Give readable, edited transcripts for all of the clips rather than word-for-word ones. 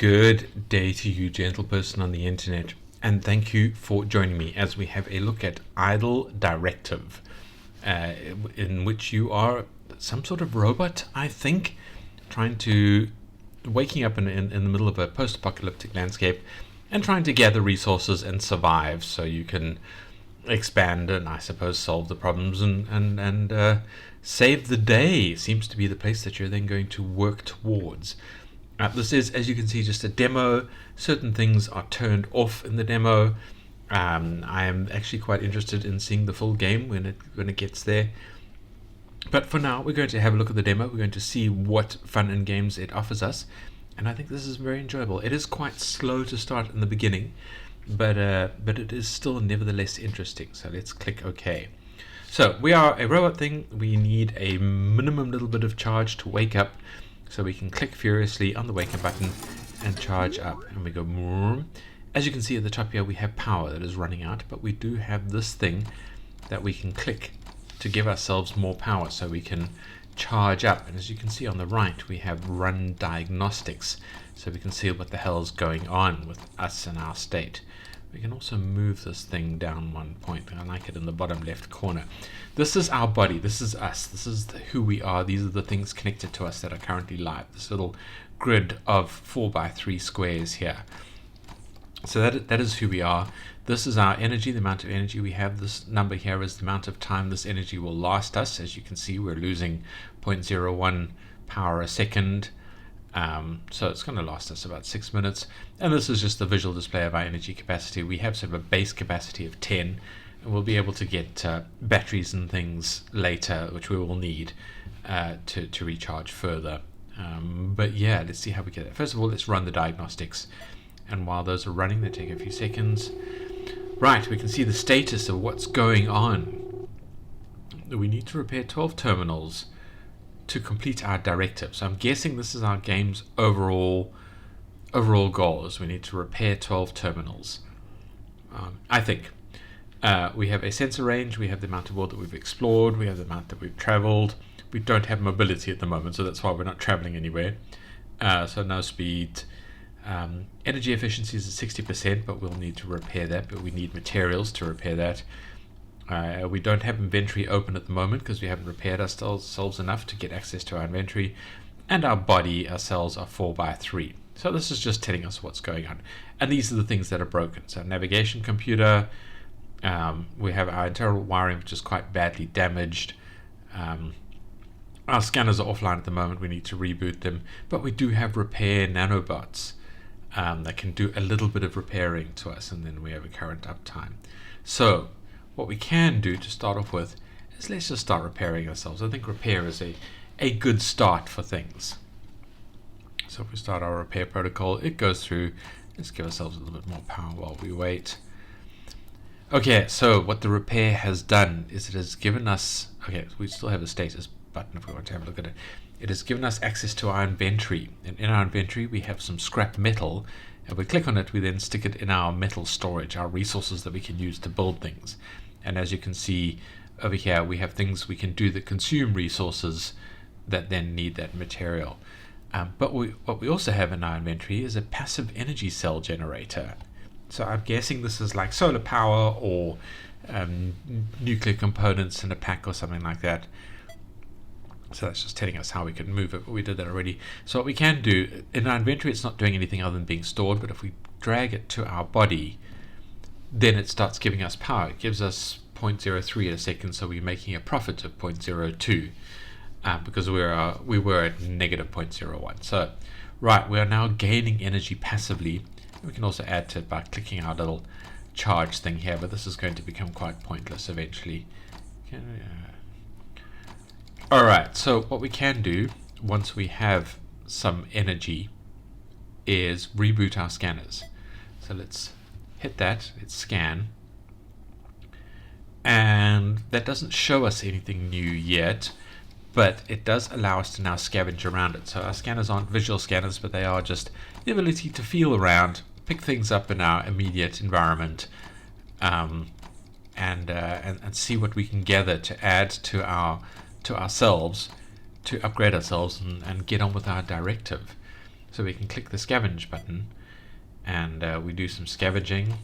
Good day to you, gentle person on the internet, and thank you for joining me as we have a look at Idle Directive, in which you are some sort of robot, I think, waking up in the middle of a post-apocalyptic landscape and trying to gather resources and survive so you can expand and, I suppose, solve the problems and save the day. Seems to be the place that you're then going to work towards. This is, as you can see, just a demo. Certain things are turned off in the demo. I am actually quite interested in seeing the full game when it gets there. But for now, we're going to have a look at the demo. We're going to see what fun and games it offers us. And I think this is very enjoyable. It is quite slow to start in the beginning, but it is still nevertheless interesting. So let's click OK. So we are a robot thing. We need a minimum little bit of charge to wake up. So we can click furiously on the wake up button and charge up. And we go more. As you can see at the top here, we have power that is running out, but we do have this thing that we can click to give ourselves more power so we can charge up. And as you can see on the right, we have run diagnostics, so we can see what the hell's going on with us and our state. We can also move this thing down 1 point. I like it in the bottom left corner. This is our body. This is us. This is who we are. These are the things connected to us that are currently live. This little grid of 4x3 squares here. So that is who we are. This is our energy, the amount of energy we have. This number here is the amount of time this energy will last us. As you can see, we're losing 0.01 power a second. So it's going to last us about 6 minutes. And this is just the visual display of our energy capacity. We have sort of a base capacity of 10. And we'll be able to get batteries and things later, which we will need to recharge further. But yeah, let's see how we get it. First of all, let's run the diagnostics. And while those are running, they take a few seconds. Right, we can see the status of what's going on. We need to repair 12 terminals to complete our directive. So I'm guessing this is our game's overall goal, is we need to repair 12 terminals. I think. We have a sensor range, we have the amount of world that we've explored, we have the amount that we've traveled. We don't have mobility at the moment, so that's why we're not traveling anywhere. So no speed. Energy efficiency is at 60%, but we'll need to repair that, but we need materials to repair that. We don't have inventory open at the moment because we haven't repaired ourselves enough to get access to our inventory, and our body, our cells, are 4x3. So this is just telling us what's going on, and these are the things that are broken. So navigation computer, we have our internal wiring, which is quite badly damaged. Our scanners are offline at the moment. We need to reboot them, but we do have repair nanobots that can do a little bit of repairing to us, and then we have a current uptime. So what we can do to start off with is let's just start repairing ourselves. I think repair is a good start for things. So if we start our repair protocol, it goes through. Let's give ourselves a little bit more power while we wait. Okay, so what the repair has done is it has given us, okay, we still have a status button if we want to have a look at it. It has given us access to our inventory, and in our inventory we have some scrap metal. If we click on it, we then stick it in our metal storage, our resources that we can use to build things. And as you can see over here, we have things we can do that consume resources that then need that material. But what we also have in our inventory is a passive energy cell generator. So I'm guessing this is like solar power or nuclear components in a pack or something like that. So that's just telling us how we can move it, but we did that already. So what we can do, in our inventory it's not doing anything other than being stored, but if we drag it to our body, then it starts giving us power. It gives us 0.03 a second, so we're making a profit of 0.02 because we were at negative 0.01. So right, we are now gaining energy passively. We can also add to it by clicking our little charge thing here, but this is going to become quite pointless eventually. Alright, so what we can do once we have some energy is reboot our scanners. So let's hit that, let's scan. And that doesn't show us anything new yet, but it does allow us to now scavenge around it. So our scanners aren't visual scanners, but they are just the ability to feel around, pick things up in our immediate environment, and see what we can gather to add to ourselves, to upgrade ourselves and get on with our directive. So we can click the scavenge button, and we do some scavenging.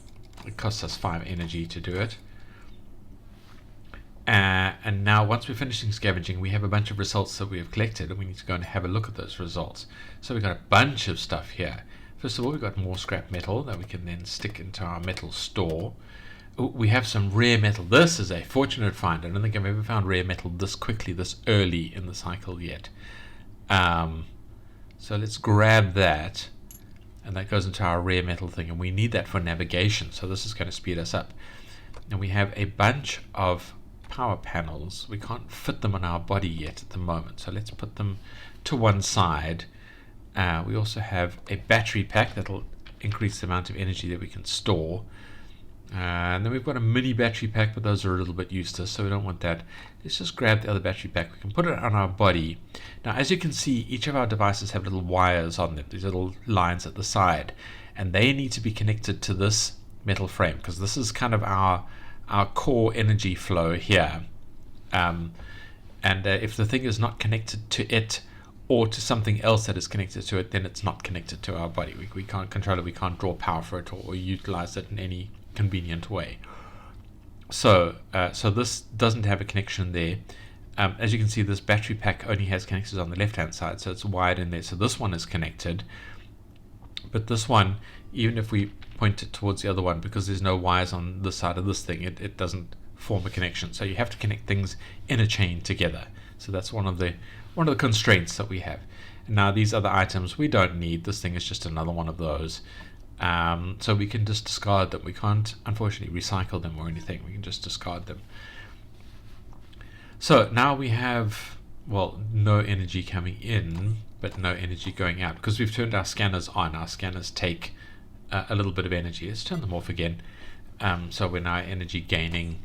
It costs us 5 energy to do it. And now once we're finishing scavenging, we have a bunch of results that we have collected, and we need to go and have a look at those results. So we've got a bunch of stuff here. First of all, we've got more scrap metal that we can then stick into our metal store. We have some rare metal. This is a fortunate find. I don't think I've ever found rare metal this quickly, this early in the cycle yet. So let's grab that, and that goes into our rare metal thing, and we need that for navigation, so this is going to speed us up. And we have a bunch of power panels. We can't fit them on our body yet at the moment, so let's put them to one side. We also have a battery pack that'll increase the amount of energy that we can store. And then we've got a mini battery pack, but those are a little bit useless, so we don't want that. Let's just grab the other battery pack. We can put it on our body. Now, as you can see, each of our devices have little wires on them, these little lines at the side, and they need to be connected to this metal frame, because this is kind of our core energy flow here. If the thing is not connected to it, or to something else that is connected to it, then it's not connected to our body. We can't control it, we can't draw power for it, or utilize it in any convenient way. So this doesn't have a connection there. As you can see, this battery pack only has connectors on the left hand side, so it's wired in there. So this one is connected, but this one, even if we point it towards the other one, because there's no wires on this side of this thing, it doesn't form a connection. So you have to connect things in a chain together. So that's one of the constraints that we have. And now these other items we don't need. This thing is just another one of those. So we can just discard them. We can't, unfortunately, recycle them or anything. We can just discard them. So now we have, well, no energy coming in, but no energy going out, because we've turned our scanners on. Our scanners take a little bit of energy. Let's turn them off again. So we're now energy gaining,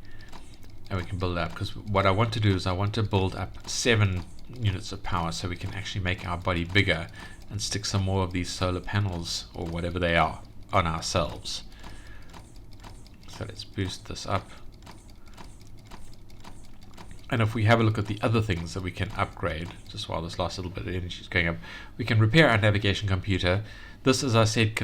and we can build up, because what I want to do is I want to build up 7 units of power so we can actually make our body bigger and stick some more of these solar panels, or whatever they are, on ourselves. So let's boost this up. And if we have a look at the other things that we can upgrade, just while this last little bit of energy is going up, we can repair our navigation computer. This, as I said,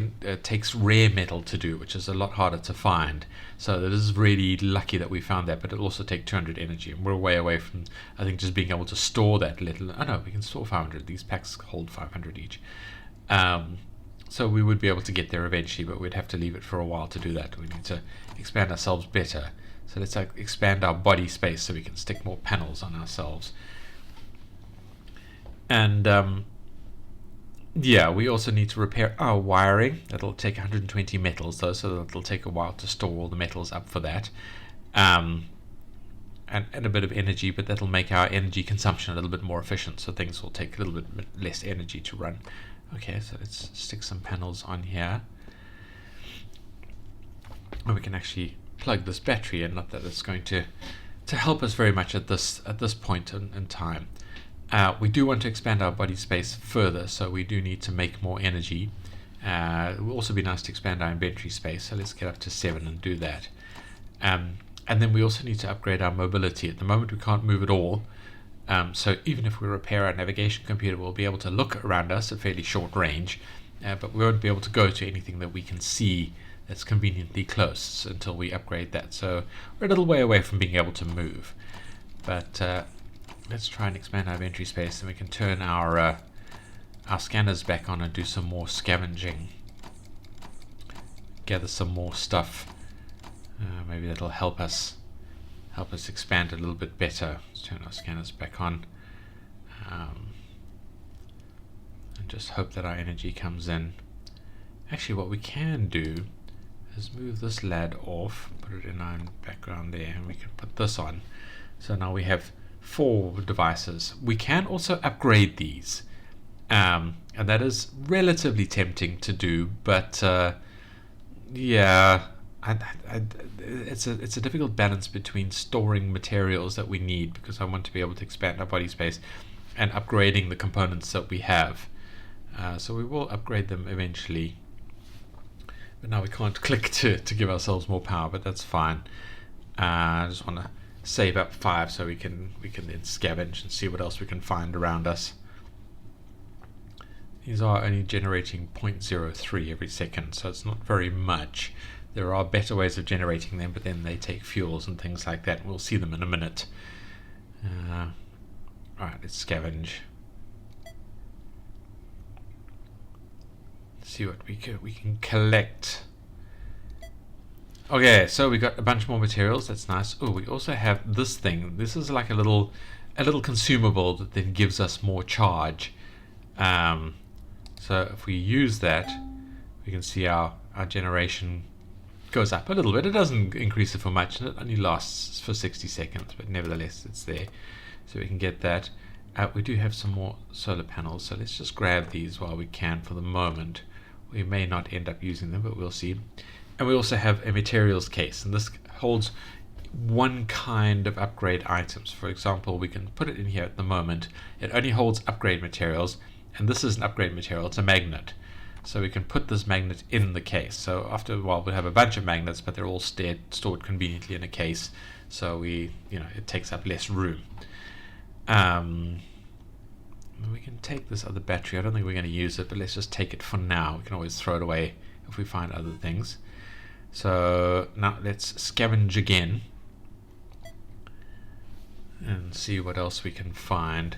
takes rare metal to do, which is a lot harder to find. So it is really lucky that we found that, but it'll also take 200 energy, and we're way away from, I think, just being able to store that little. Oh no, we can store 500. These packs hold 500 each. So we would be able to get there eventually, but we'd have to leave it for a while to do that. We need to expand ourselves better. So let's expand our body space so we can stick more panels on ourselves. And yeah, we also need to repair our wiring. That'll take 120 metals though, so that'll take a while to store all the metals up for that. And a bit of energy, but that'll make our energy consumption a little bit more efficient, so things will take a little bit less energy to run. Okay, so let's stick some panels on here. And we can actually plug this battery in, not that it's going to help us very much at this point in time. We do want to expand our body space further, so we do need to make more energy. It will also be nice to expand our inventory space, so let's get up to 7 and do that. And then we also need to upgrade our mobility. At the moment we can't move at all, so even if we repair our navigation computer, we'll be able to look around us at fairly short range, but we won't be able to go to anything that we can see that's conveniently close until we upgrade that. So we're a little way away from being able to move, but let's try and expand our inventory space, and we can turn our scanners back on and do some more scavenging, gather some more stuff. Maybe that'll help us expand a little bit better. Let's turn our scanners back on, and just hope that our energy comes in. Actually, what we can do is move this lad off, put it in our background there, and we can put this on. So now we have 4 devices. We can also upgrade these, and that is relatively tempting to do, but yeah, it's a difficult balance between storing materials that we need, because I want to be able to expand our body space, and upgrading the components that we have. So we will upgrade them eventually, but now we can't click to give ourselves more power, but that's fine. I just want to save up 5 so we can then scavenge and see what else we can find around us. These are only generating 0.03 every second, so it's not very much. There are better ways of generating them, but then they take fuels and things like that. We'll see them in a minute. Alright, let's scavenge. See what we can collect. Okay, so we got a bunch more materials. That's nice. Oh, we also have this thing. This is like a little consumable that then gives us more charge. So if we use that, we can see our generation goes up a little bit. It doesn't increase it for much, and it only lasts for 60 seconds, but nevertheless it's there. So we can get that. We do have some more solar panels, so let's just grab these while we can for the moment. We may not end up using them, but we'll see. And we also have a materials case, and this holds one kind of upgrade items. For example, we can put it in here at the moment. It only holds upgrade materials, and this is an upgrade material. It's a magnet. So we can put this magnet in the case. So after a while we'll have a bunch of magnets, but they're all stored conveniently in a case. So it takes up less room. We can take this other battery. I don't think we're going to use it, but let's just take it for now. We can always throw it away if we find other things. So now let's scavenge again and see what else we can find.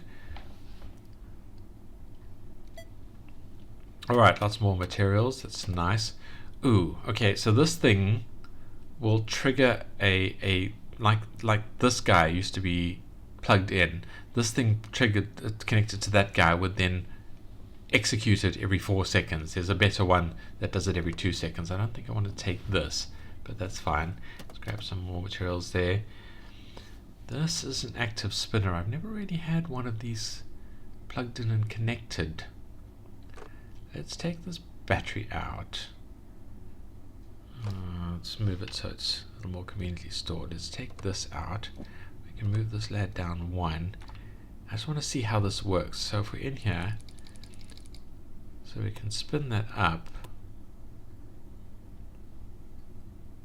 Alright, lots more materials. That's nice. Ooh, okay, so this thing will trigger a like this guy used to be plugged in. This thing connected to that guy would then execute it every 4 seconds. There's a better one that does it every 2 seconds. I don't think I want to take this, but that's fine. Let's grab some more materials there. This is an active spinner. I've never really had one of these plugged in and connected. Let's take this battery out. Let's move it so it's a little more conveniently stored. Let's take this out. We can move this lad down 1. I just want to see how this works. So if we're in here, so we can spin that up,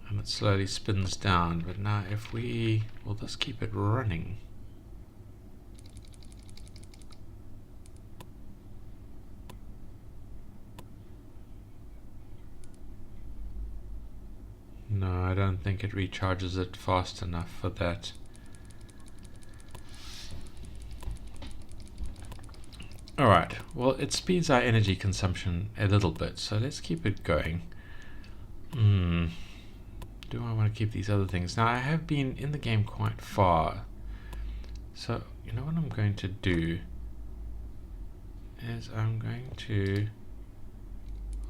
and it slowly spins down. But now if we'll just keep it running. No, I don't think it recharges it fast enough for that. Alright, well it speeds our energy consumption a little bit, so let's keep it going. Do I want to keep these other things? Now I have been in the game quite far, so you know what I'm going to do is I'm going to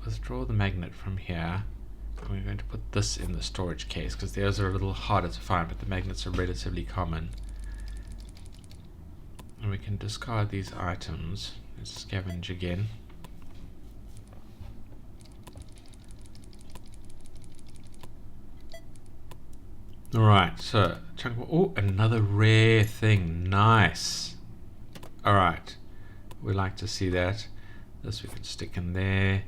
withdraw the magnet from here. We're going to put this in the storage case because those are a little harder to find, but the magnets are relatively common. And we can discard these items. Let's scavenge again. Alright, so chunk of, oh, another rare thing. Nice. Alright, we like to see that. This we can stick in there.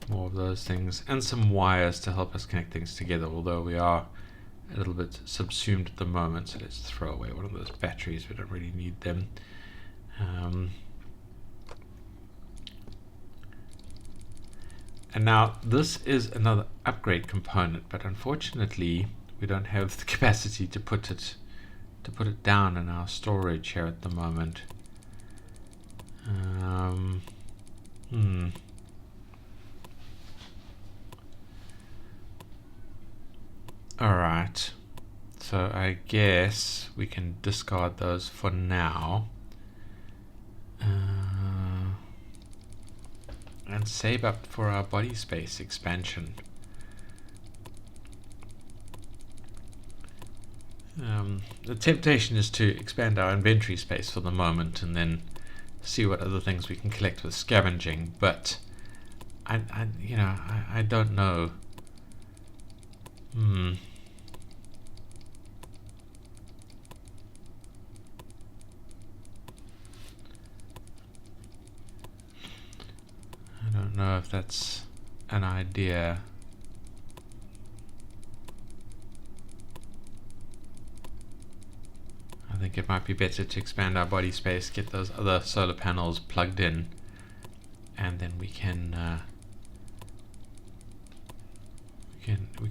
More of those things, and some wires to help us connect things together, although we are a little bit subsumed at the moment. So let's throw away one of those batteries. We don't really need them. And now this is another upgrade component, but unfortunately we don't have the capacity to put it down in our storage here at the moment. Alright, so I guess we can discard those for now. And save up for our body space expansion. The temptation is to expand our inventory space for the moment and then see what other things we can collect with scavenging, but I don't know. I don't know if that's an idea. I think it might be better to expand our body space, get those other solar panels plugged in, and then we can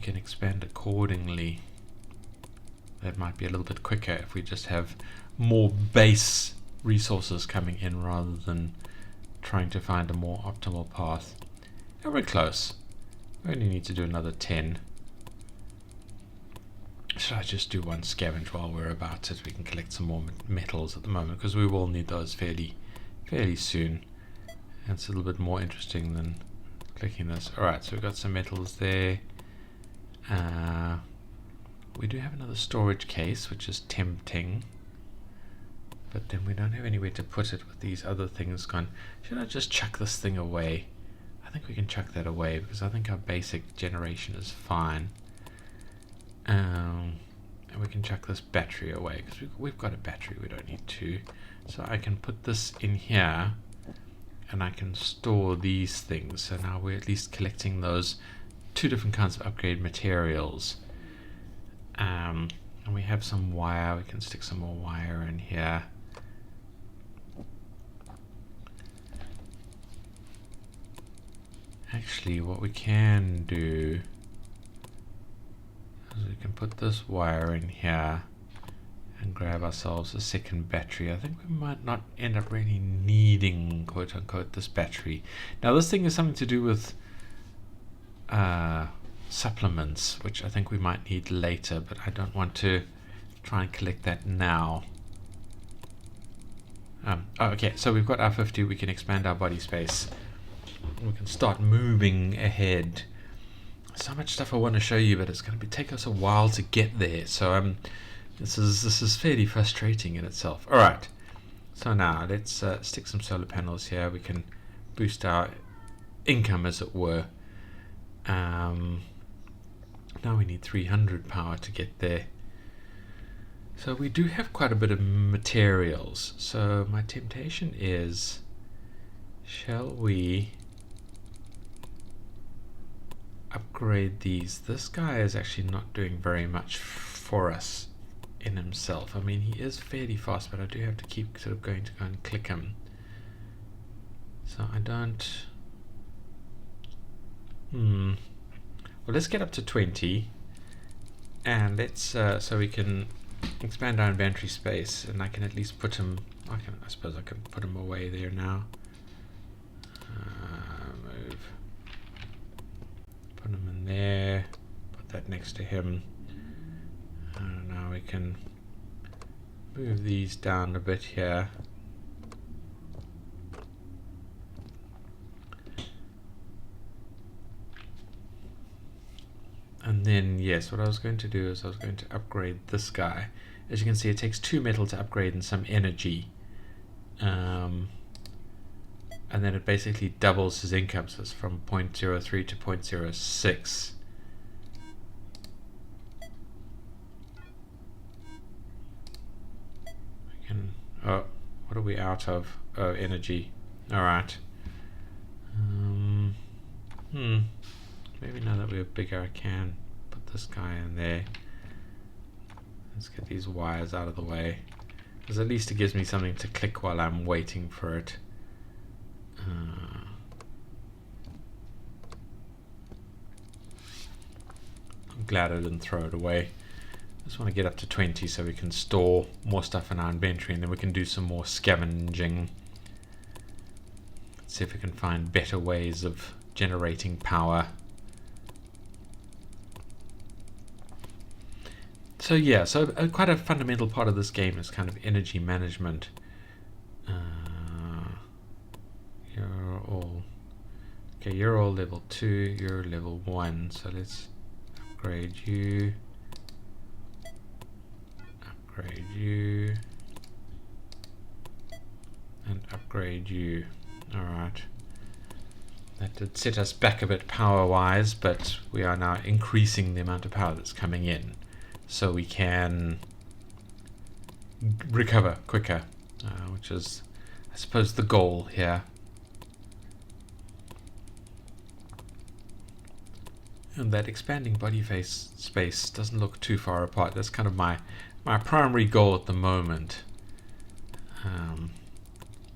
expand accordingly. That might be a little bit quicker if we just have more base resources coming in rather than trying to find a more optimal path. And we're close. We only need to do another 10. Should I just do one scavenge while we're about it? We can collect some more metals at the moment because we will need those fairly soon. And it's a little bit more interesting than clicking this. Alright, so we've got some metals there. We do have another storage case, which is tempting. But then we don't have anywhere to put it with these other things gone. Should I just chuck this thing away? I think we can chuck that away because I think our basic generation is fine. And we can chuck this battery away because we've got a battery, we don't need two. So I can put this in here and I can store these things. So now we're at least collecting those 2 different kinds of upgrade materials. And we have some wire, we can stick some more wire in here. Actually, what we can do is we can put this wire in here and grab ourselves a second battery. I think we might not end up really needing, quote unquote, this battery. Now this thing is something to do with supplements, which I think we might need later, but I don't want to try and collect that now. Okay, so we've got our 50, we can expand our body space. We can start moving ahead. So much stuff I want to show you, but it's going to take us a while to get there. So this is fairly frustrating in itself. All right. So now let's stick some solar panels here. We can boost our income, as it were. Now we need 300 power to get there. So we do have quite a bit of materials. So my temptation is, shall we upgrade these? This guy is actually not doing very much for us in himself. I mean, he is fairly fast, but I do have to keep sort of going to go and click him. So I don't... Well, let's get up to 20, and let's so we can expand our inventory space, and I can at least put him. I suppose I can put him away there now. Move. Put him in there. Put that next to him. And now we can move these down a bit here. And then, yes, what I was going to do is I was going to upgrade this guy. As you can see, it takes 2 metal to upgrade and some energy. And then it basically doubles his income, so it's from 0.03 to 0.06. We can, oh, what are we out of? Oh, energy. Alright. Maybe now that we're bigger, I can put this guy in there. Let's get these wires out of the way, because at least it gives me something to click while I'm waiting for it. I'm glad I didn't throw it away. I just want to get up to 20 so we can store more stuff in our inventory, and then we can do some more scavenging. Let's see if we can find better ways of generating power. So yeah, so quite a fundamental part of this game is kind of energy management. You're all okay. You're all level 2. You're level 1. So let's upgrade you. Upgrade you. And upgrade you. All right. That did set us back a bit power-wise, but we are now increasing the amount of power that's coming in, so we can recover quicker, which is, I suppose, the goal here. And that expanding body space doesn't look too far apart. That's kind of my primary goal at the moment.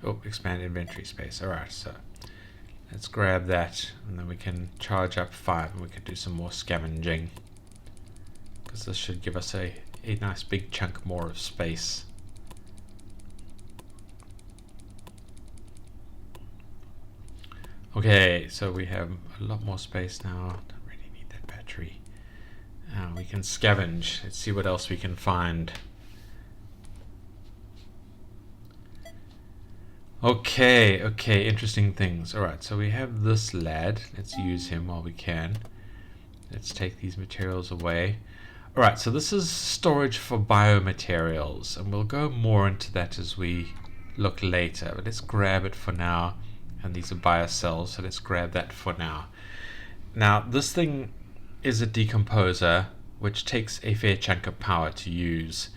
Oh, expand inventory space. Alright, so Let's grab that, and then we can charge up 5, and we can do some more scavenging, because this should give us a nice big chunk more of space. Okay, so we have a lot more space now. Don't really need that battery. We can scavenge. Let's see what else we can find. Okay, interesting things. Alright, so we have this lad. Let's use him while we can. Let's take these materials away. Alright, so this is storage for biomaterials, and we'll go more into that as we look later. But let's grab it for now. And these are biocells, so let's grab that for now. Now, this thing is a decomposer, which takes a fair chunk of power to use.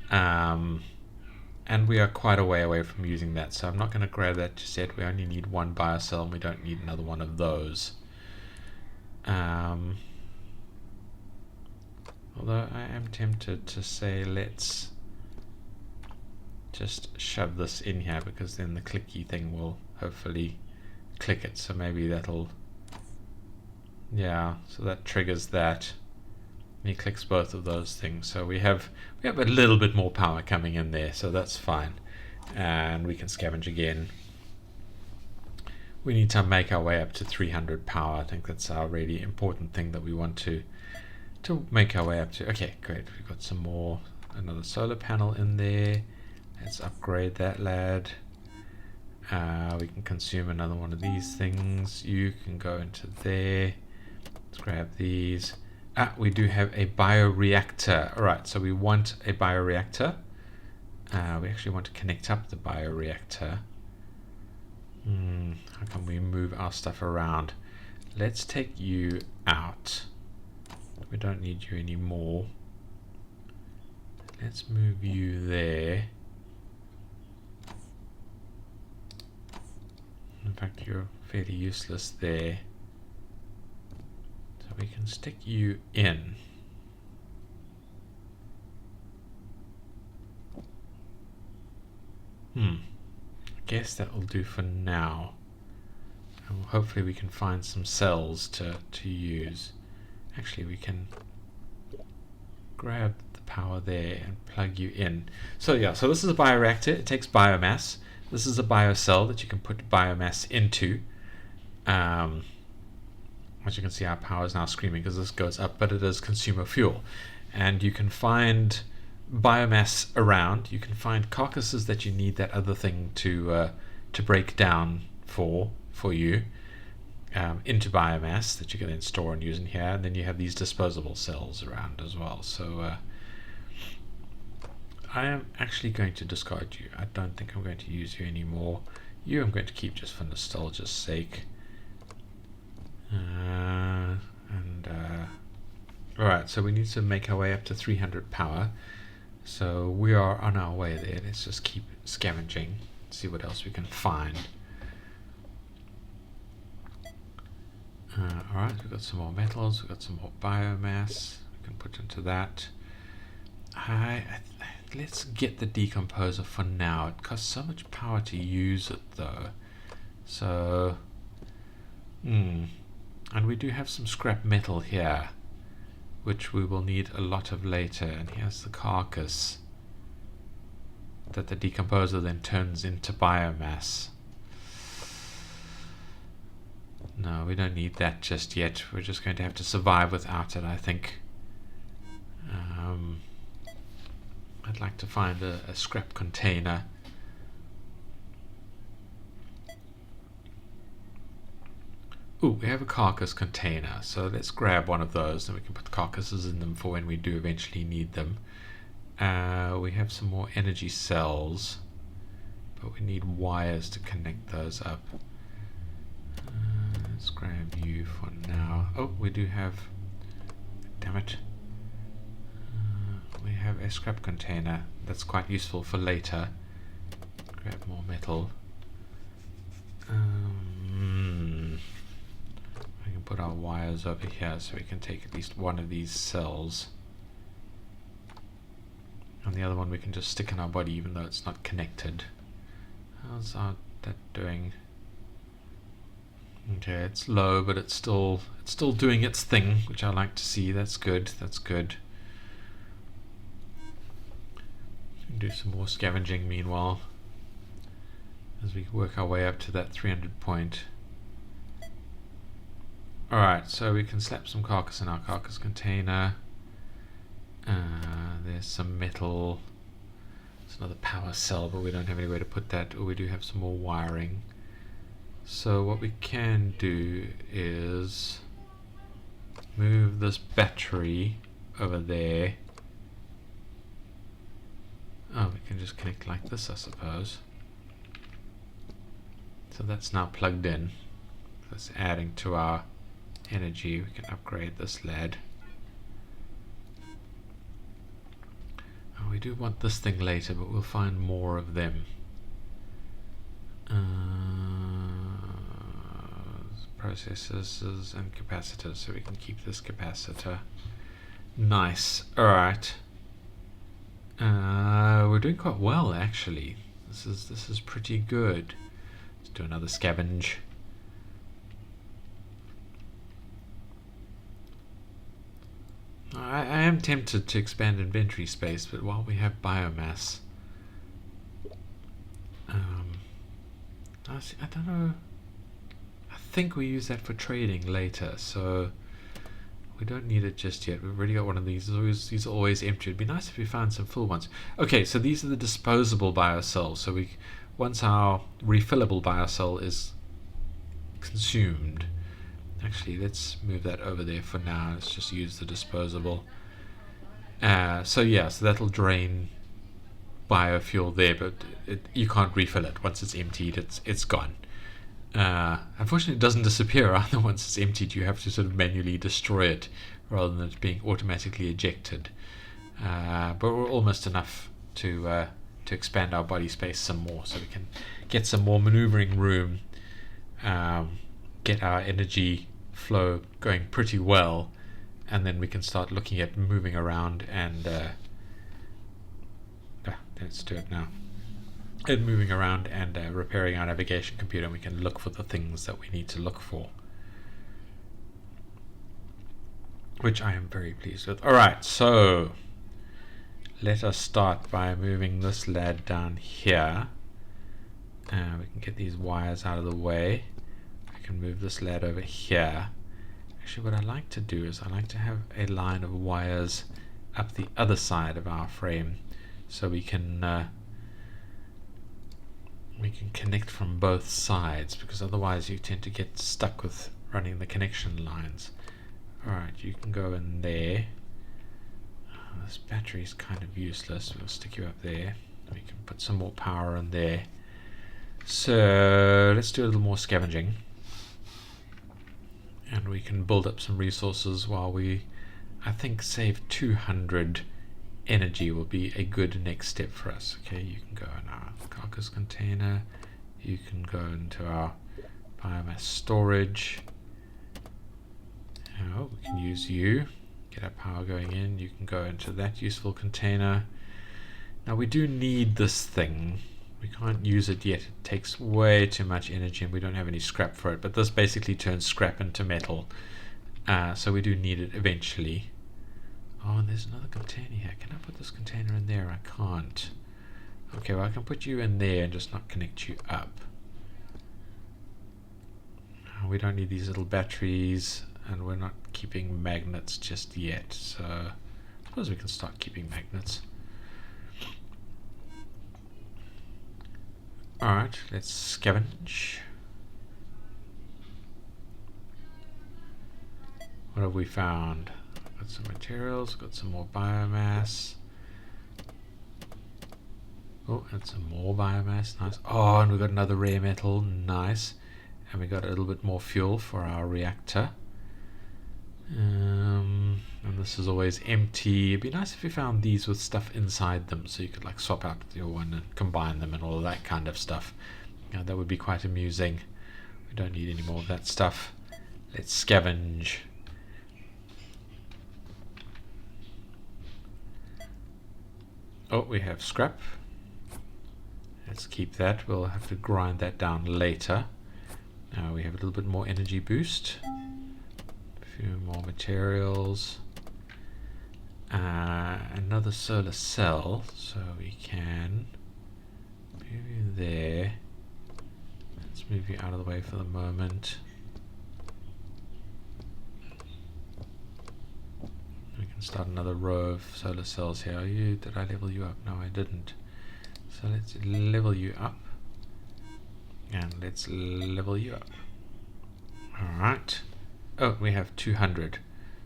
And we are quite a way away from using that, so I'm not going to grab that just yet. We only need one biocell, and we don't need another one of those. Although I am tempted to say let's just shove this in here, because then the clicky thing will hopefully click it. So maybe that'll, yeah, so that triggers that. And he clicks both of those things. So we have a little bit more power coming in there, so that's fine. And we can scavenge again. We need to make our way up to 300 power. I think that's our really important thing that we want to make our way up to. Okay, great. We've got some more, another solar panel in there. Let's upgrade that lad. We can consume another one of these things. You can go into there. Let's grab these. We do have a bioreactor. Alright, so we want a bioreactor. We actually want to connect up the bioreactor. How can we move our stuff around? Let's take you out. We don't need you anymore. Let's move you there. In fact, you're fairly useless there. So we can stick you in. I guess that will do for now. And hopefully we can find some cells to use. Actually, we can grab the power there and plug you in. So yeah, so this is a bioreactor. It takes biomass. This is a biocell that you can put biomass into. As you can see, our power is now screaming because this goes up, but it is consumer fuel. And you can find biomass around. You can find carcasses that you need that other thing to break down for you into biomass that you can then store and use in here. And then you have these disposable cells around as well. So I am actually going to discard you. I don't think I'm going to use you anymore. You I'm going to keep just for nostalgia's sake. Alright, so we need to make our way up to 300 power. So we are on our way there. Let's just keep scavenging, see what else we can find. Alright, we've got some more metals, we've got some more biomass we can put into that. Let's get the decomposer for now. It costs so much power to use it though. So, and we do have some scrap metal here, which we will need a lot of later. And here's the carcass that the decomposer then turns into biomass. No, we don't need that just yet. We're just going to have to survive without it, I think. I'd like to find a scrap container. Ooh, we have a carcass container, so let's grab one of those and we can put carcasses in them for when we do eventually need them. We have some more energy cells, but we need wires to connect those up. Let's grab you for now. Oh, we do have, damn it, we have a scrap container that's quite useful for later. Grab more metal. We can put our wires over here so we can take at least one of these cells. And the other one we can just stick in our body even though it's not connected. How's that doing? Okay, it's low, but it's still doing its thing, which I like to see. That's good. That's good. Do some more scavenging meanwhile, as we work our way up to that 300 point. Alright, so we can slap some carcass in our carcass container. There's some metal. There's another power cell, but we don't have anywhere to put that. Or we do have some more wiring. So what we can do is move this battery over there. Oh, we can just connect like this, I suppose. So that's now plugged in. That's adding to our energy. We can upgrade this lad. Oh, we do want this thing later, but we'll find more of them. Processors and capacitors, so we can keep this capacitor. Nice. Alright. We're doing quite well, actually. This is pretty good. Let's do another scavenge. I am tempted to expand inventory space, but while we have biomass, I don't know. I think we use that for trading later, so we don't need it just yet. We've already got one of these. These are always empty. It'd be nice if we found some full ones. Okay, so these are the disposable biocells. So once our refillable biocell is consumed, actually let's move that over there for now. Let's just use the disposable. So yeah, so that'll drain biofuel there, but you can't refill it. Once it's emptied, it's gone. Unfortunately, it doesn't disappear either. Once it's emptied, you have to sort of manually destroy it rather than it being automatically ejected. But we're almost enough to expand our body space some more, so we can get some more maneuvering room, get our energy flow going pretty well, and then we can start looking at moving around and let's do it now. And moving around and repairing our navigation computer, and we can look for the things that we need to look for, which I am very pleased with. Alright, so let us start by moving this lad down here. We can get these wires out of the way. We can move this lad over here. Actually, what I like to do is I like to have a line of wires up the other side of our frame, so we can connect from both sides, because otherwise you tend to get stuck with running the connection lines. Alright, you can go in there. This battery is kind of useless. We'll stick you up there. We can put some more power in there. So let's do a little more scavenging, and we can build up some resources while we, I think, save 200 energy will be a good next step for us. Okay, you can go in our carcass container, you can go into our biomass storage. Oh, we can use you, get our power going in. You can go into that useful container. Now we do need this thing. We can't use it yet. It takes way too much energy and we don't have any scrap for it, but this basically turns scrap into metal, so we do need it eventually. Oh, and there's another container here. Can I put this container in there? I can't. Okay, well I can put you in there and just not connect you up. We don't need these little batteries, and we're not keeping magnets just yet, so I suppose we can start keeping magnets. Alright, let's scavenge. What have we found? Got some materials, got some more biomass. Oh, and some more biomass, nice. Oh, and we got another rare metal, nice. And we got a little bit more fuel for our reactor. And this is always empty. It'd be nice if you found these with stuff inside them, so you could like swap out your one and combine them and all of that kind of stuff. That would be quite amusing. We don't need any more of that stuff. Let's scavenge. Oh, we have scrap. Let's keep that. We'll have to grind that down later. Now we have a little bit more energy boost. A few more materials. Another solar cell, so we can move you there. Let's move you out of the way for the moment. We can start another row of solar cells here. Did I level you up? No, I didn't. So let's level you up. And let's level you up. Alright. Oh, we have 200.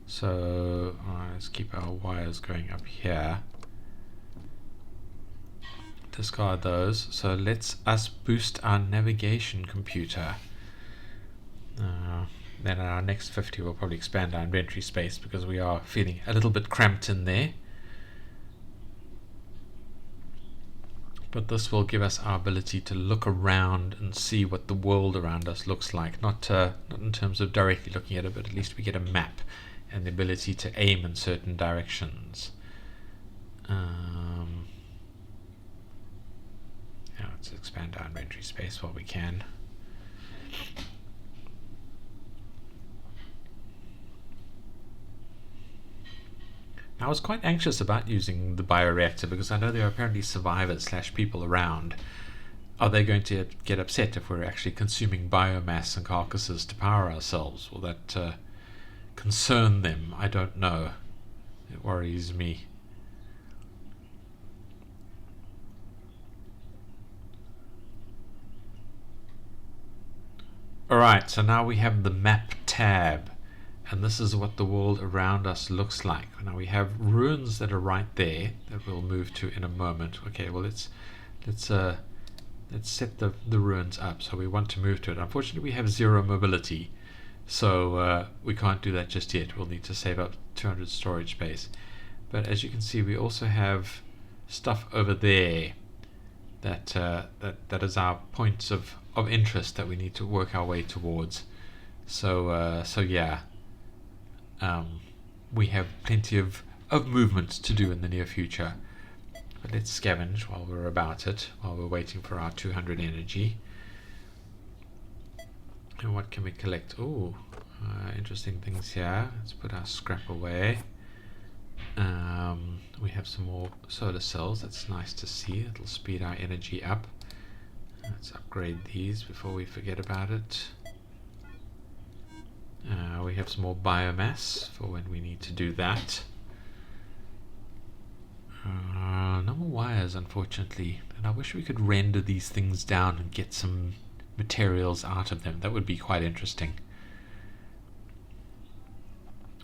So let's keep our wires going up here. Discard those. So let's boost our navigation computer. Then our next 50 will probably expand our inventory space because we are feeling a little bit cramped in there. But this will give us our ability to look around and see what the world around us looks like. Not in terms of directly looking at it, but at least we get a map and the ability to aim in certain directions. Now let's expand our inventory space while we can. I was quite anxious about using the bioreactor because I know there are apparently survivors / people around. Are they going to get upset if we're actually consuming biomass and carcasses to power ourselves? Will that concern them? I don't know. It worries me. Alright, so now we have the map tab. And this is what the world around us looks like. Now we have ruins that are right there that we'll move to in a moment. Okay, well let's set the ruins up. So we want to move to it. Unfortunately, we have 0 mobility, so we can't do that just yet. We'll need to save up 200 storage space. But as you can see, we also have stuff over there that is our points of interest that we need to work our way towards. So yeah. We have plenty of movement to do in the near future. But let's scavenge while we're about it, while we're waiting for our 200 energy. And what can we collect? Oh, interesting things here. Let's put our scrap away. We have some more solar cells. That's nice to see. It'll speed our energy up. Let's upgrade these before we forget about it. We have some more biomass for when we need to do that. No more wires, unfortunately. And I wish we could render these things down and get some materials out of them. That would be quite interesting.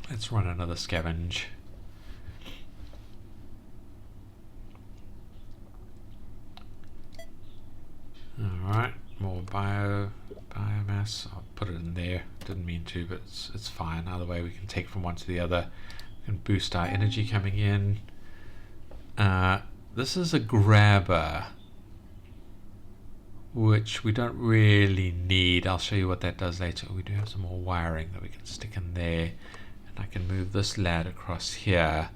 Let's run another scavenge. Alright, more biomass. I'll put it in there. Didn't mean to, but it's fine. Either way, we can take from one to the other. We can boost our energy coming in. This is a grabber, which we don't really need. I'll show you what that does later. We do have some more wiring that we can stick in there. And I can move this lad across here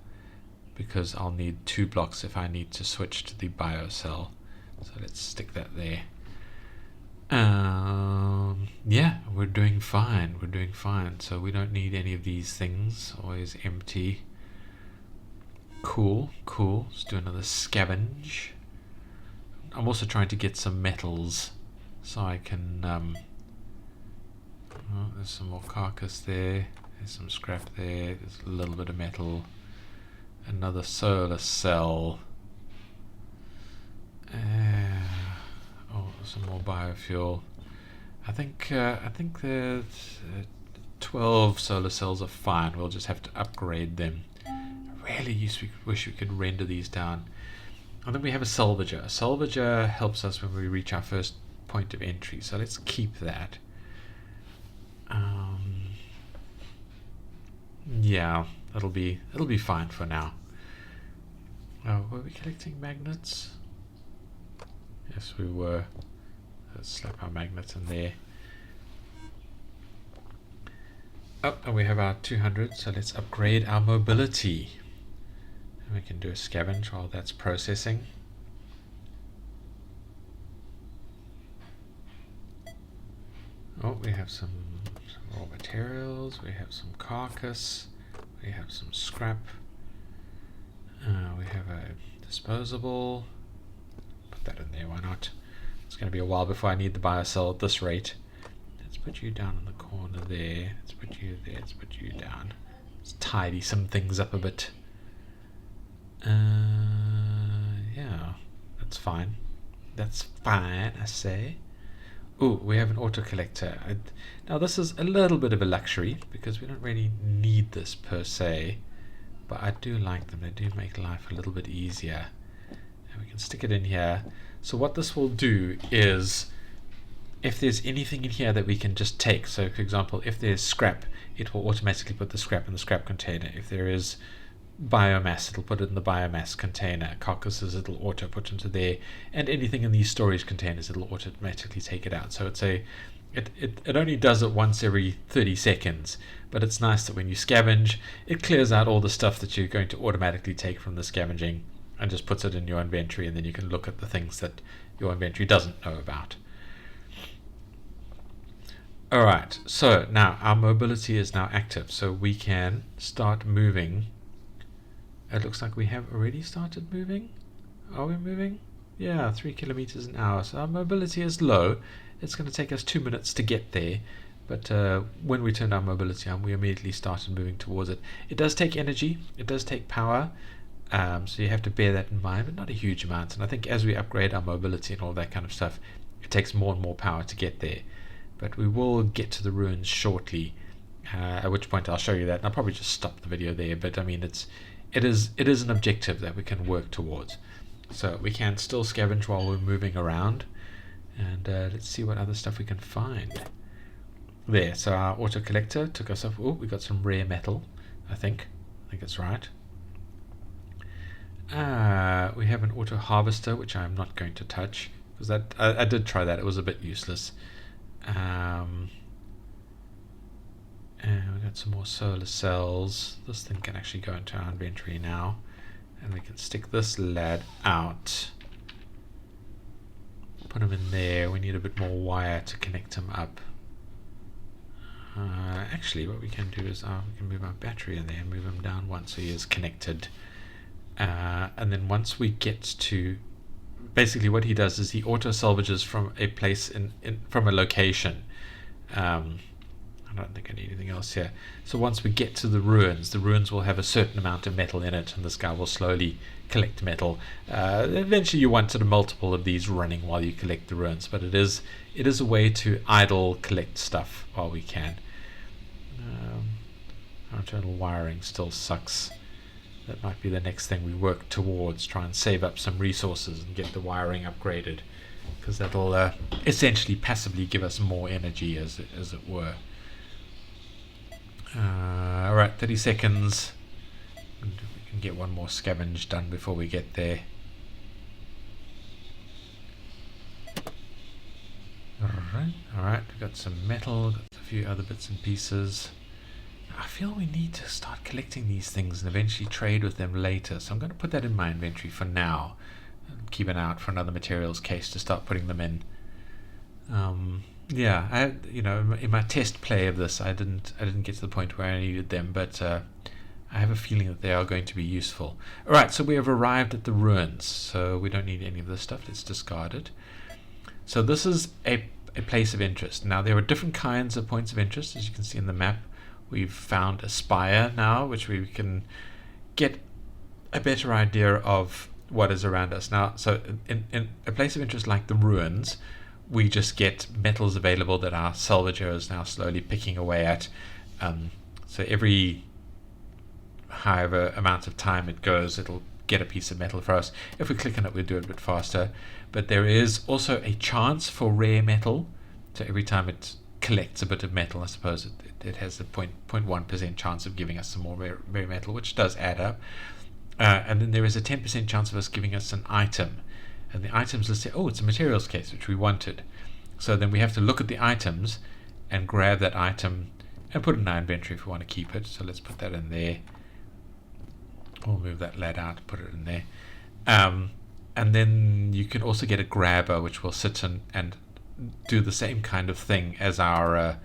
because I'll need 2 blocks if I need to switch to the biocell. So let's stick that there. Yeah, we're doing fine. We're doing fine. So we don't need any of these things. Always empty. Cool, cool. Let's do another scavenge. I'm also trying to get some metals so I can oh, there's some more carcass there. There's some scrap there. There's a little bit of metal. Another solar cell. Oh, some more biofuel. I think the 12 solar cells are fine. We'll just have to upgrade them. I really wish we could render these down. And then we have a salvager. A salvager helps us when we reach our first point of entry. So let's keep that. Yeah, it'll be fine for now. Oh, were we collecting magnets? Yes, we were. Let's slap our magnets in there. Oh, and we have our 200, so let's upgrade our mobility. And we can do a scavenge while that's processing. Oh, We have some raw materials, we have some carcass, we have some scrap, we have a disposable. Put that in there, why not? It's going to be a while before I need the biocell at this rate. Let's put you down in the corner there. Let's put you there. Let's put you down. Let's tidy some things up a bit. Yeah, that's fine. That's fine, I say. Ooh, we have an auto collector. Now this is a little bit of a luxury because we don't really need this per se, but I do like them. They do make life a little bit easier. And we can stick it in here. So what this will do is, if there's anything in here that we can just take, so for example, if there's scrap, it will automatically put the scrap in the scrap container. If there is biomass, it'll put it in the biomass container. Carcasses, it'll auto put into there, and anything in these storage containers, it'll automatically take it out. So it only does it once every 30 seconds, but it's nice that when you scavenge, it clears out all the stuff that you're going to automatically take from the scavenging and just puts it in your inventory, and then you can look at the things that your inventory doesn't know about. Alright, so now our mobility is now active, so we can start moving. It looks like we have already started moving. Are we moving? Yeah, 3 kilometers an hour. So our mobility is low. It's going to take us 2 minutes to get there. But when we turned our mobility on, we immediately started moving towards it. It does take energy. It does take power. So you have to bear that in mind, but not a huge amount. And I think as we upgrade our mobility and all that kind of stuff, it takes more and more power to get there. But we will get to the ruins shortly, at which point I'll show you that. And I'll probably just stop the video there. But I mean, it is an objective that we can work towards. So we can still scavenge while we're moving around, and let's see what other stuff we can find. There, so our auto collector took us off. Oh, we got some rare metal, I think it's right. We have an auto harvester, which I'm not going to touch because that I did try that. It was a bit useless. And we got some more solar cells. This thing can actually go into our inventory now, and we can stick this lad out. Put him in there. We need a bit more wire to connect him up. Actually, what we can do is we can move our battery in there and move him down once so he is connected. And then once we get to, basically what he does is he auto salvages from a place from a location. I don't think I need anything else here. So once we get to the ruins will have a certain amount of metal in it, and this guy will slowly collect metal. Eventually you want sort of multiple of these running while you collect the ruins, but it is a way to idle collect stuff while we can. Our internal wiring still sucks. That might be the next thing we work towards, try and save up some resources and get the wiring upgraded, because that'll essentially passively give us more energy, as it were. Alright, 30 seconds. And we can get one more scavenge done before we get there. Alright, we've got some metal, got a few other bits and pieces. I feel we need to start collecting these things and eventually trade with them later, so I'm going to put that in my inventory for now and keep an eye out for another materials case to start putting them in. Yeah, in my test play of this, I didn't get to the point where I needed them, but I have a feeling that they are going to be useful. Alright, so we have arrived at the ruins, so we don't need any of this stuff. Let's discard it. So this is a place of interest. Now there are different kinds of points of interest, as you can see in the map. We've found a spire now, which we can get a better idea of what is around us. Now, so in a place of interest like the ruins, we just get metals available that our salvager is now slowly picking away at. So every however amount of time it goes, it'll get a piece of metal for us. If we click on it, we'll do it a bit faster. But there is also a chance for rare metal. So every time it collects a bit of metal, I suppose it has a 0.1% chance of giving us some more rare metal, which does add up. And then there is a 10% chance of us giving us an item. And the items, let's say, oh, it's a materials case, which we wanted. So then we have to look at the items and grab that item and put it in our inventory if we want to keep it. So let's put that in there. We'll move that lad out, put it in there. And then you can also get a grabber, which will sit and do the same kind of thing as our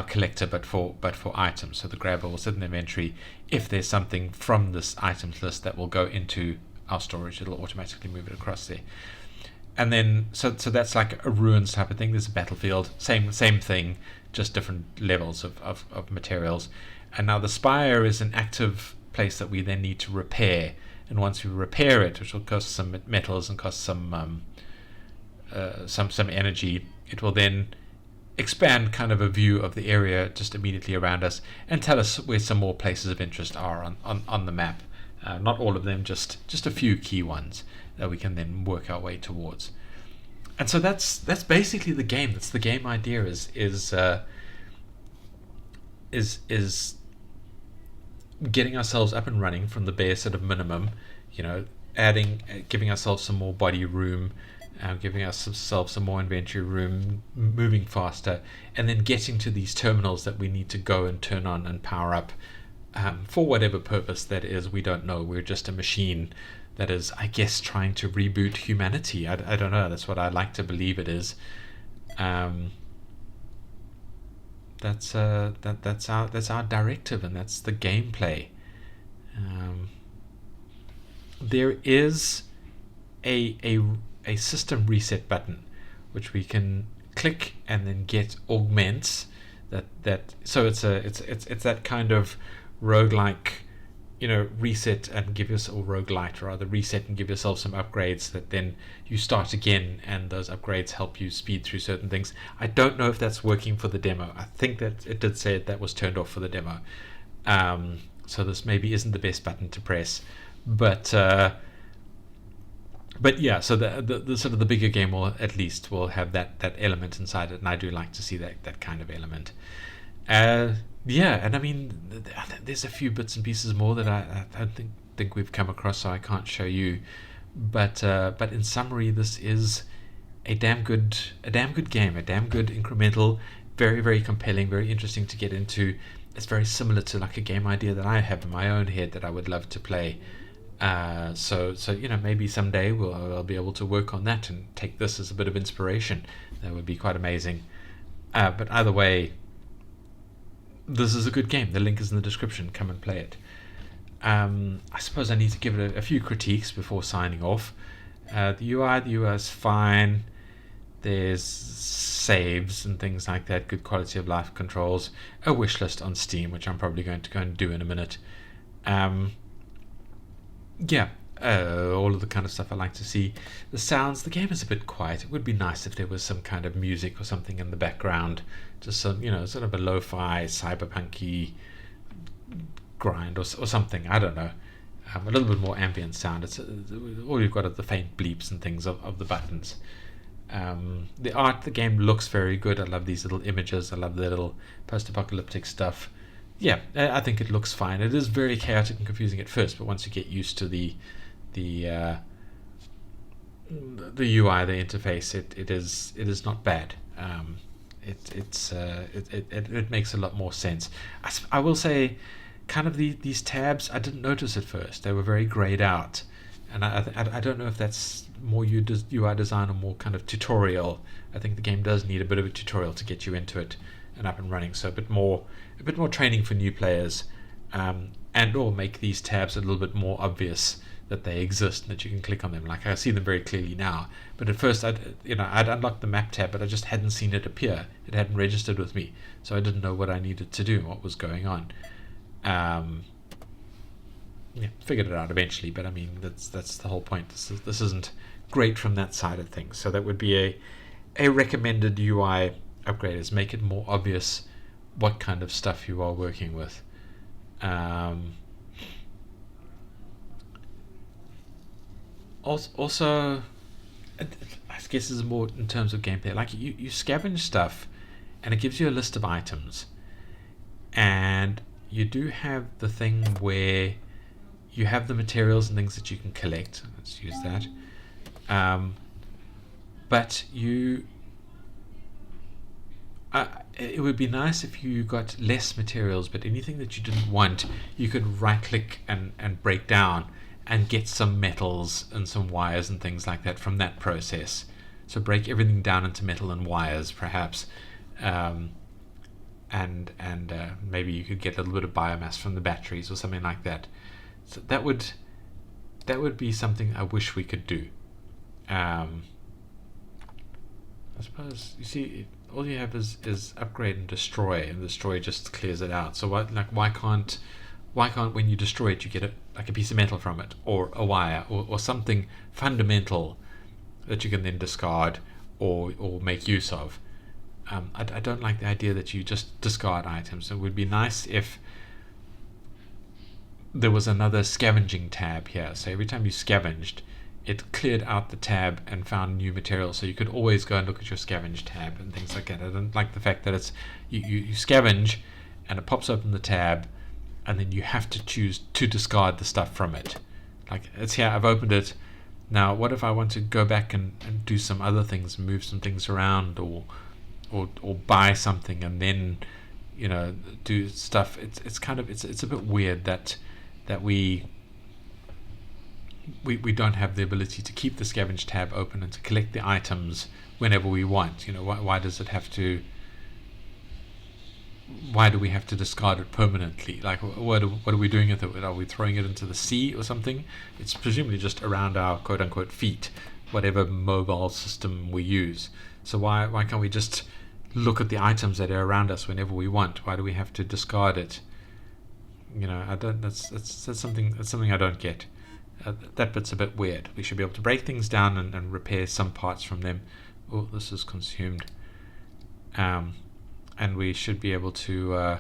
collector, but for items. So the grabber will sit in the inventory. If there's something from this items list that will go into our storage, it'll automatically move it across there. And then so that's like a ruins type of thing. There's a battlefield, same thing, just different levels of materials. And now the spire is an active place that we then need to repair. And once we repair it, which will cost some metals and cost some energy, it will then expand kind of a view of the area just immediately around us and tell us where some more places of interest are on the map. Not all of them, just a few key ones that we can then work our way towards. And so that's basically the game. That's the game idea is getting ourselves up and running from the bare sort of minimum, giving ourselves some more body room, giving ourselves some more inventory room, moving faster, and then getting to these terminals that we need to go and turn on and power up for whatever purpose that is. We don't know. We're just a machine that is, I guess, trying to reboot humanity. I don't know. That's what I like to believe it is. That's our directive, and that's the gameplay. There is a system reset button, which we can click and then get augments. So it's that kind of roguelike, reset and give yourself, or roguelite rather, reset and give yourself some upgrades that then you start again, and those upgrades help you speed through certain things. I don't know if that's working for the demo. I think that it did say that was turned off for the demo. So this maybe isn't the best button to press, but yeah. So the sort of the bigger game will at least have that element inside it, and I do like to see that kind of element. Yeah, and I mean, there's a few bits and pieces more that I don't think we've come across, so I can't show you. But in summary, this is a damn good game, a damn good incremental, very, very compelling, very interesting to get into. It's very similar to like a game idea that I have in my own head that I would love to play. So maybe someday I'll be able to work on that and take this as a bit of inspiration. That would be quite amazing. But either way, this is a good game. The link is in the description. Come and play it. I suppose I need to give it a few critiques before signing off. The UI is fine. There's saves and things like that. Good quality of life controls. A wish list on Steam, which I'm probably going to go and do in a minute. All of the kind of stuff I like to see. The sounds, the game is a bit quiet. It would be nice if there was some kind of music or something in the background, just some, sort of a lo-fi, cyberpunky grind or something. I don't know. A little bit more ambient sound. It's all you've got are the faint bleeps and things of the buttons. The art, the game looks very good. I love these little images. I love the little post-apocalyptic stuff. Yeah, I think it looks fine. It is very chaotic and confusing at first, but once you get used to the UI, the interface, it is not bad. It makes a lot more sense. I will say, kind of these tabs, I didn't notice at first. They were very grayed out, and I don't know if that's more UI design or more kind of tutorial. I think the game does need a bit of a tutorial to get you into it and up and running. So a bit more training for new players, and or make these tabs a little bit more obvious that they exist and that you can click on them. Like I see them very clearly now, but at first I'd unlocked the map tab, but I just hadn't seen it appear. It hadn't registered with me, so I didn't know what I needed to do and what was going on. Figured it out eventually, but I mean that's the whole point. This isn't great from that side of things. So that would be a recommended UI upgrade, is make it more obvious what kind of stuff you are working with. Also, I guess this is more in terms of gameplay. Like you scavenge stuff, and it gives you a list of items, and you do have the thing where you have the materials and things that you can collect. Let's use that. But it would be nice if you got less materials, but anything that you didn't want, you could right click and break down and get some metals and some wires and things like that from that process. So break everything down into metal and wires, perhaps, and maybe you could get a little bit of biomass from the batteries or something like that. So that would be something I wish we could do. I suppose, you see, all you have is upgrade and destroy just clears it out. So why can't when you destroy it you get like a piece of metal from it, or a wire, or something fundamental that you can then discard or make use of. I don't like the idea that you just discard items. It would be nice if there was another scavenging tab here. So every time you scavenged, it cleared out the tab and found new material, so you could always go and look at your scavenge tab and things like that. I don't like the fact that it's you scavenge and it pops open the tab and then you have to choose to discard the stuff from it. Like, it's here, I've opened it. Now what if I want to go back and do some other things, move some things around, or buy something and then, you know, do stuff? It's kind of it's a bit weird that we don't have the ability to keep the scavenge tab open and to collect the items whenever we want. You know, why does it have to? Why do we have to discard it permanently? Like, what are we doing with it? Are we throwing it into the sea or something? It's presumably just around our quote-unquote feet, whatever mobile system we use. So why can't we just look at the items that are around us whenever we want? Why do we have to discard it? You know, I don't. That's something I don't get. That bit's a bit weird. We should be able to break things down and repair some parts from them. Oh, this is consumed. And we should be able to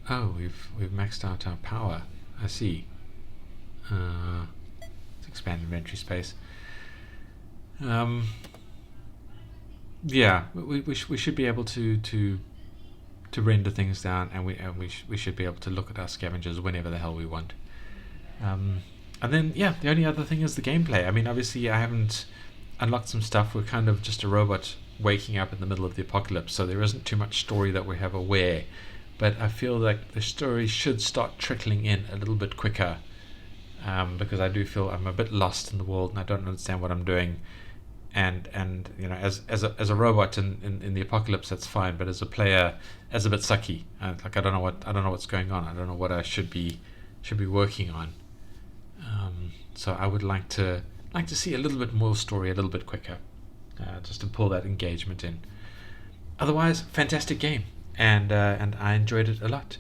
oh, we've maxed out our power. I see. Let's expand inventory space. Yeah, we should be able to render things down, and we should be able to look at our scavengers whenever the hell we want. And then, yeah, the only other thing is the gameplay. I mean, obviously I haven't unlocked some stuff. We're kind of just a robot waking up in the middle of the apocalypse, so there isn't too much story that we have aware. But I feel like the story should start trickling in a little bit quicker, because I do feel I'm a bit lost in the world and I don't understand what I'm doing. And you know, as a robot in the apocalypse, that's fine, but as a player, as a bit sucky. Like, I don't know what's going on. I don't know what I should be working on. So I would like to see a little bit more story a little bit quicker, just to pull that engagement in. Otherwise, fantastic game, and I enjoyed it a lot.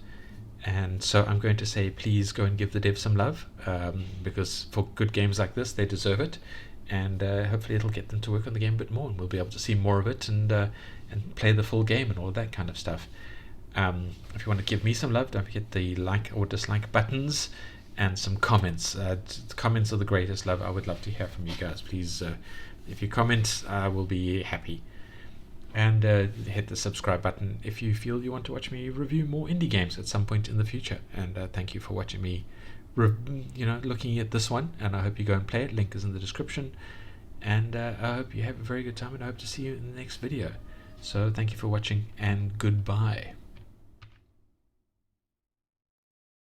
And so I'm going to say, please go and give the devs some love, because for good games like this, they deserve it. And hopefully it'll get them to work on the game a bit more, and we'll be able to see more of it and play the full game and all of that kind of stuff. If you want to give me some love, don't forget the like or dislike buttons and some comments. Comments are the greatest love. I would love to hear from you guys. Please, if you comment, I will be happy. And hit the subscribe button if you feel you want to watch me review more indie games at some point in the future. And thank you for watching me looking at this one, and I hope you go and play it. Link is in the description, and I hope you have a very good time, and I hope to see you in the next video. So thank you for watching, and goodbye.